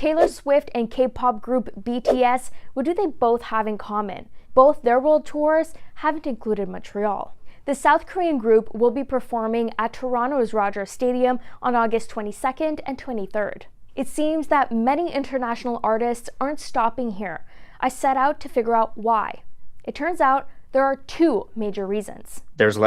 Taylor Swift and K-pop group BTS, what do they both have in common? Both their world tours haven't included Montreal. The South Korean group will be performing at Toronto's Rogers Stadium on August 22nd and 23rd. It seems that many international artists aren't stopping here. I set out to figure out why. It turns out there are two major reasons. There's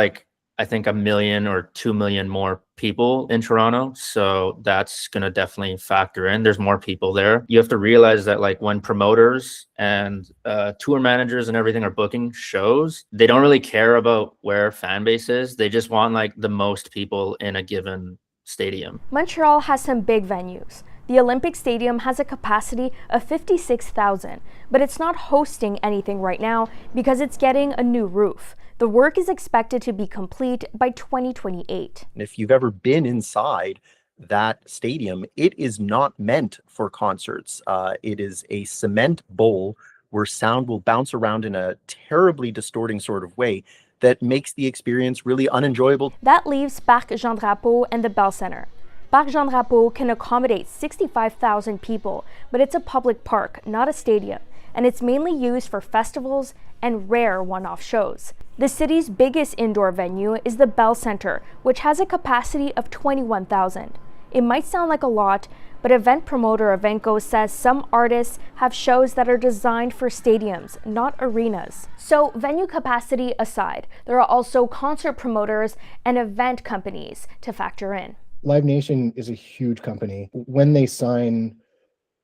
I think 1 million or 2 million more people in Toronto. So that's going to definitely factor in. There's more people there. You have to realize that when promoters and tour managers and everything are booking shows, they don't really care about where fan base is. They just want the most people in a given stadium. Montreal has some big venues. The Olympic Stadium has a capacity of 56,000, but it's not hosting anything right now because it's getting a new roof. The work is expected to be complete by 2028. If you've ever been inside that stadium, it is not meant for concerts. It is a cement bowl where sound will bounce around in a terribly distorting sort of way that makes the experience really unenjoyable. That leaves Parc Jean Drapeau and the Bell Centre. Parc Jean Drapeau can accommodate 65,000 people, but it's a public park, not a stadium, and it's mainly used for festivals and rare one-off shows. The city's biggest indoor venue is the Bell Centre, which has a capacity of 21,000. It might sound like a lot, but event promoter Evenko says some artists have shows that are designed for stadiums, not arenas. So venue capacity aside, there are also concert promoters and event companies to factor in. Live Nation is a huge company. When they sign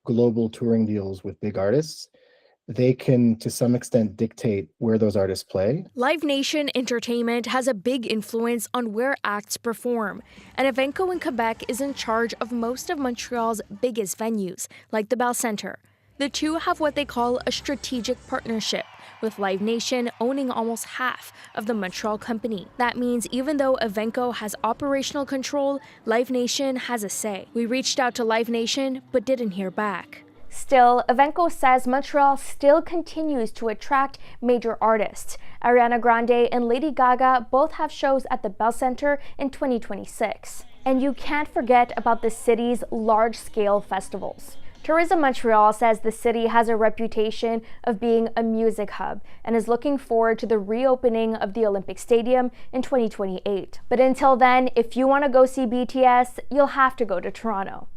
global touring deals with big artists, they can, to some extent, dictate where those artists play. Live Nation Entertainment has a big influence on where acts perform, and Evenko in Quebec is in charge of most of Montreal's biggest venues, like the Bell Centre. The two have what they call a strategic partnership, with Live Nation owning almost half of the Montreal company. That means even though Evenko has operational control, Live Nation has a say. We reached out to Live Nation, but didn't hear back. Still, Evenko says Montreal still continues to attract major artists. Ariana Grande and Lady Gaga both have shows at the Bell Centre in 2026. And you can't forget about the city's large-scale festivals. Tourism Montreal says the city has a reputation of being a music hub and is looking forward to the reopening of the Olympic Stadium in 2028. But until then, if you want to go see BTS, you'll have to go to Toronto.